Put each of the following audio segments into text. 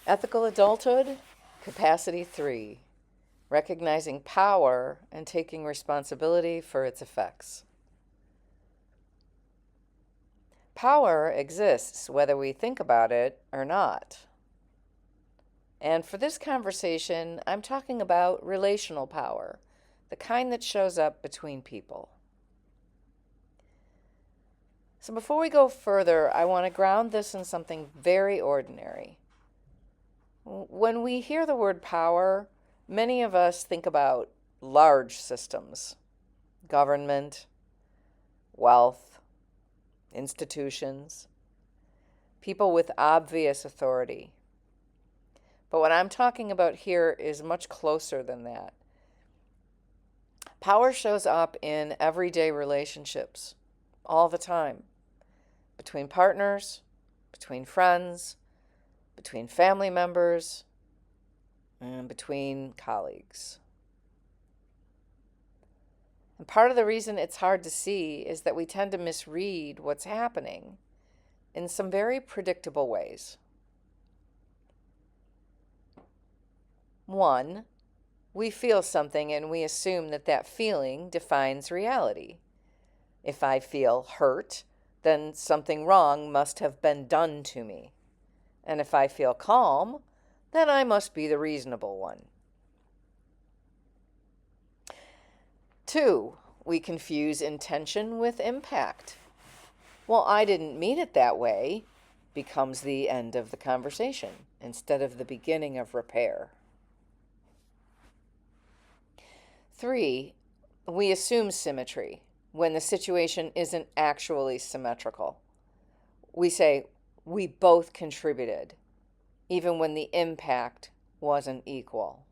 Ethical Adulthood, Capacity 3, Recognizing Power and Taking Responsibility for Its Effects. Power exists whether we think about it or not. And for this conversation, I'm talking about relational power, the kind that shows up between people. So before we go further, I want to ground this in something very ordinary. When we hear the word power, many of us think about large systems, government, wealth, institutions, people with obvious authority. But what I'm talking about here is much closer than that. Power shows up in everyday relationships all the time, between partners, between friends, between family members, and between colleagues. And part of the reason it's hard to see is that we tend to misread what's happening in some very predictable ways. One, we feel something and we assume that that feeling defines reality. If I feel hurt, then something wrong must have been done to me. And if I feel calm, then I must be the reasonable one. Two, we confuse intention with impact. Well, I didn't mean it that way becomes the end of the conversation instead of the beginning of repair. Three, we assume symmetry when the situation isn't actually symmetrical. We say, we both contributed, even when the impact wasn't equal.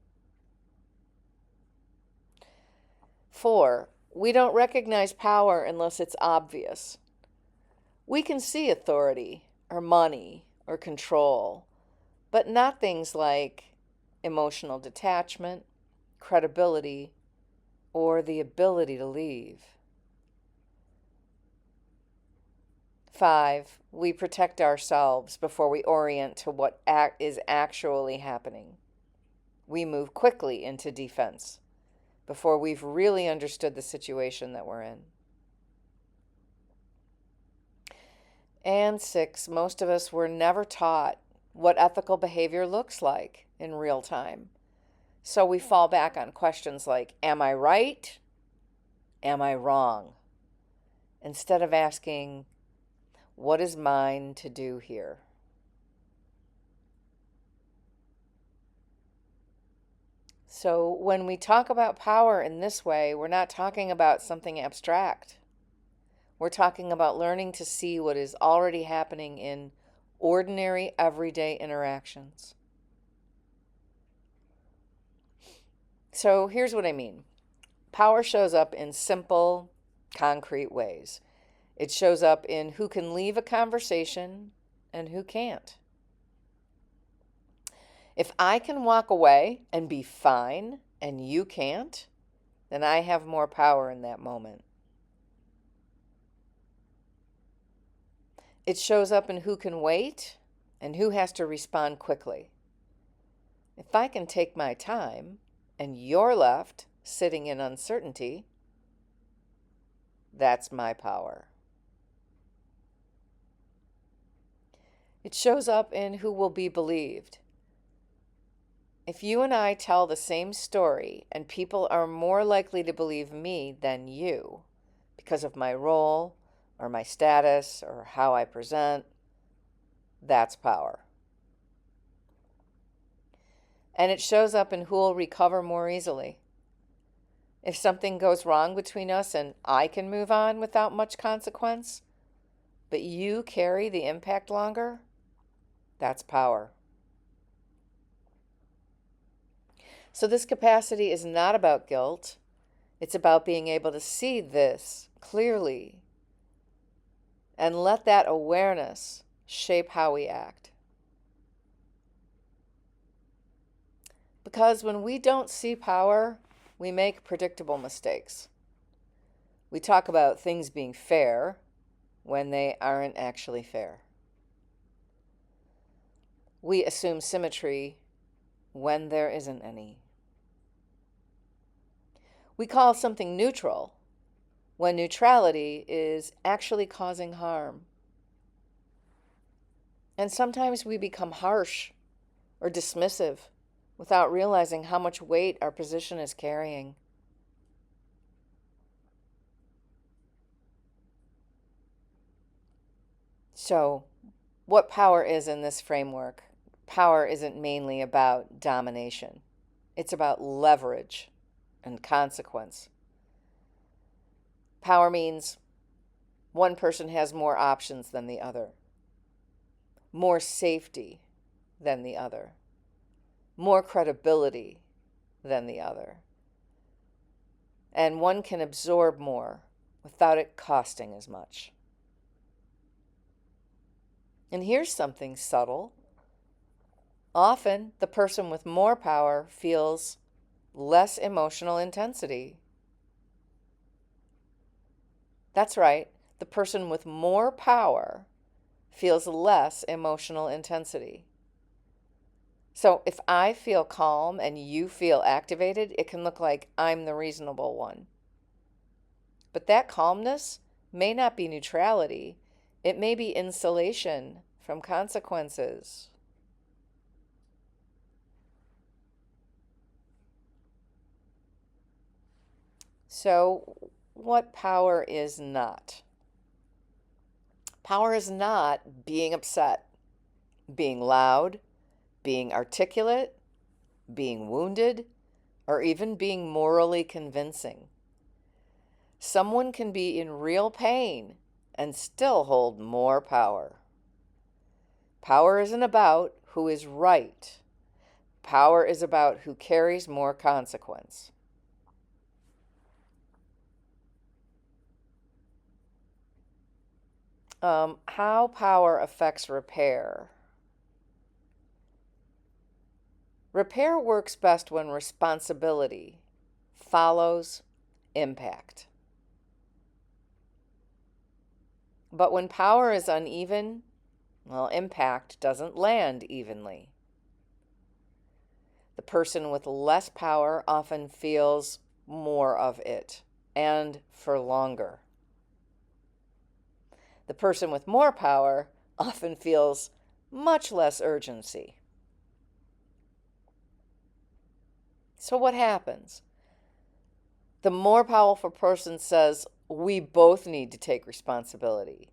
Four, we don't recognize power unless it's obvious. We can see authority or money or control, but not things like emotional detachment, credibility, or the ability to leave. Five, we protect ourselves before we orient to what is actually happening. We move quickly into defense before we've really understood the situation that we're in. And six, most of us were never taught what ethical behavior looks like in real time. So we fall back on questions like, am I right? Am I wrong? Instead of asking, what is mine to do here? So when we talk about power in this way, we're not talking about something abstract. We're talking about learning to see what is already happening in ordinary, everyday interactions. So here's what I mean. Power shows up in simple, concrete ways. It shows up in who can leave a conversation and who can't. If I can walk away and be fine and you can't, then I have more power in that moment. It shows up in who can wait and who has to respond quickly. If I can take my time and you're left sitting in uncertainty, that's my power. It shows up in who will be believed. If you and I tell the same story and people are more likely to believe me than you because of my role or my status or how I present, that's power. And it shows up in who will recover more easily. If something goes wrong between us and I can move on without much consequence, but you carry the impact longer, that's power. So this capacity is not about guilt. It's about being able to see this clearly and let that awareness shape how we act. Because when we don't see power, we make predictable mistakes. We talk about things being fair when they aren't actually fair. We assume symmetry when there isn't any. We call something neutral when neutrality is actually causing harm. And sometimes we become harsh or dismissive without realizing how much weight our position is carrying. So, what power is in this framework? Power isn't mainly about domination. It's about leverage and consequence. Power means one person has more options than the other, more safety than the other, more credibility than the other. And one can absorb more without it costing as much. And here's something subtle. Often, the person with more power feels less emotional intensity. That's right, the person with more power feels less emotional intensity. So if I feel calm and you feel activated, it can look like I'm the reasonable one. But that calmness may not be neutrality. It may be insulation from consequences. So, what power is not? Power is not being upset, being loud, being articulate, being wounded, or even being morally convincing. Someone can be in real pain and still hold more power. Power isn't about who is right. Power is about who carries more consequence. How power affects repair. Repair works best when responsibility follows impact. But when power is uneven, well, impact doesn't land evenly. The person with less power often feels more of it, and for longer. The person with more power often feels much less urgency. So what happens? The more powerful person says, we both need to take responsibility.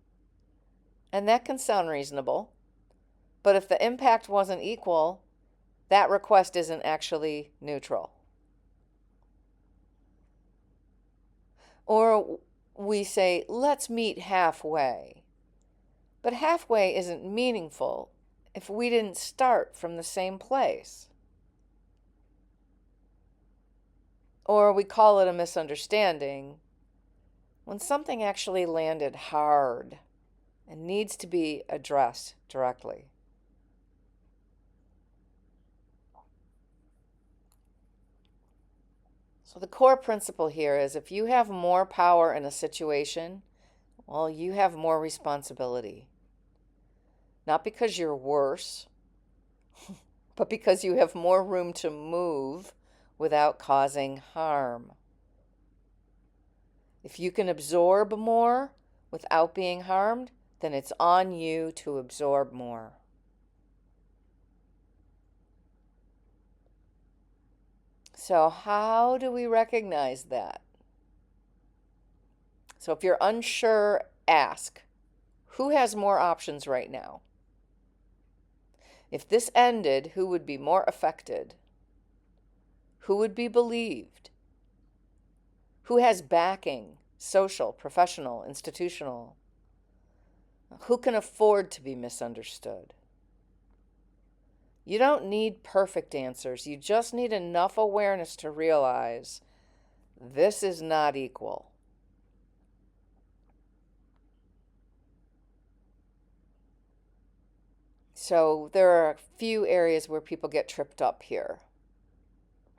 And that can sound reasonable. But if the impact wasn't equal, that request isn't actually neutral. Or we say, let's meet halfway. But halfway isn't meaningful if we didn't start from the same place. Or we call it a misunderstanding when something actually landed hard and needs to be addressed directly. So the core principle here is if you have more power in a situation, well, you have more responsibility. Not because you're worse, but because you have more room to move without causing harm. If you can absorb more without being harmed, then it's on you to absorb more. So how do we recognize that? So if you're unsure, ask, who has more options right now? If this ended, who would be more affected? Who would be believed? Who has backing, social, professional, institutional? Who can afford to be misunderstood? You don't need perfect answers. You just need enough awareness to realize this is not equal. So there are a few areas where people get tripped up here.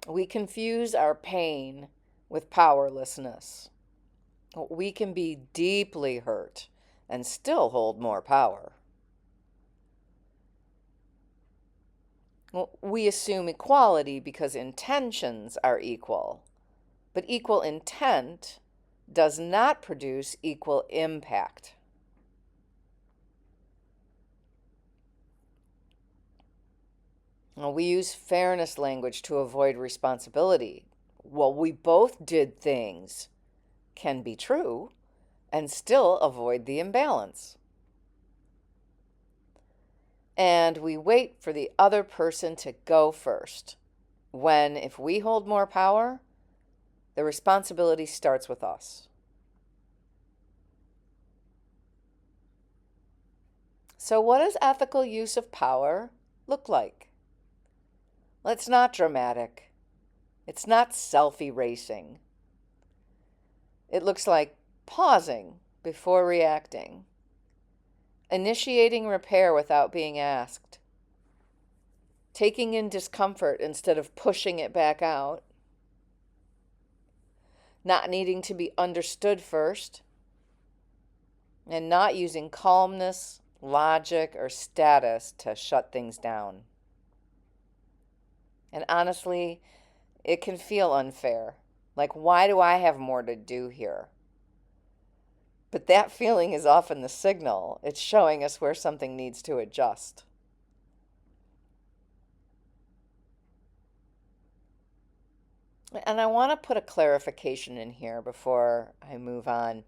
We confuse our pain with powerlessness. We can be deeply hurt and still hold more power. We assume equality because intentions are equal, but equal intent does not produce equal impact. We use fairness language to avoid responsibility. Well, we both did things can be true and still avoid the imbalance. And we wait for the other person to go first, when if we hold more power, the responsibility starts with us. So what does ethical use of power look like? Well, it's not dramatic. It's not self-erasing. It looks like pausing before reacting, initiating repair without being asked, taking in discomfort instead of pushing it back out, not needing to be understood first, and not using calmness, logic, or status to shut things down. And honestly, it can feel unfair. Like, why do I have more to do here? But that feeling is often the signal. It's showing us where something needs to adjust. And I want to put a clarification in here before I move on.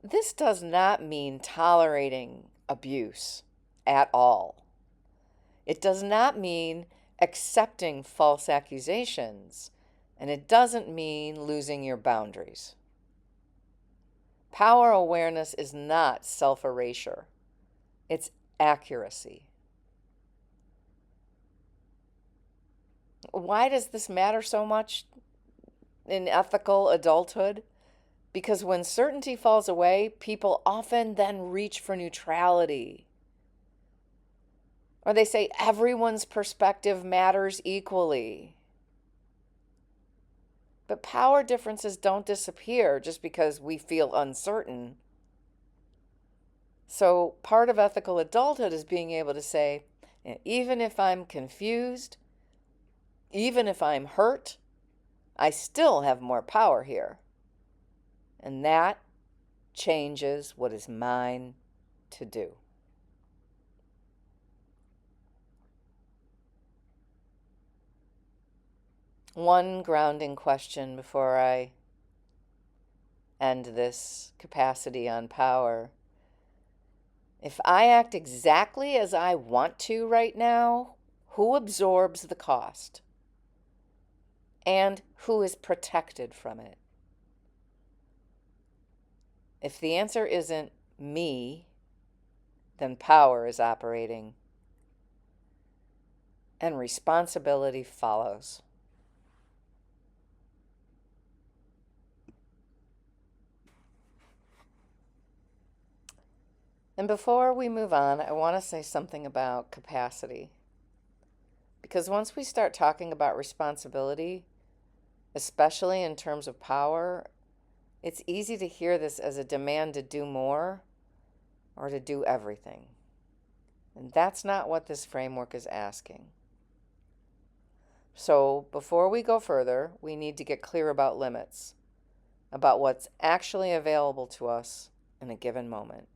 This does not mean tolerating abuse at all. It does not mean accepting false accusations, and it doesn't mean losing your boundaries. Power awareness is not self-erasure. It's accuracy. Why does this matter so much in ethical adulthood? Because when certainty falls away, people often then reach for neutrality. Or they say everyone's perspective matters equally. But power differences don't disappear just because we feel uncertain. So part of ethical adulthood is being able to say, even if I'm confused, even if I'm hurt, I still have more power here. And that changes what is mine to do. One grounding question before I end this capacity on power. If I act exactly as I want to right now, who absorbs the cost? And who is protected from it? If the answer isn't me, then power is operating, and responsibility follows. And before we move on, I want to say something about capacity. Because once we start talking about responsibility, especially in terms of power, it's easy to hear this as a demand to do more or to do everything. And that's not what this framework is asking. So before we go further, we need to get clear about limits, about what's actually available to us in a given moment.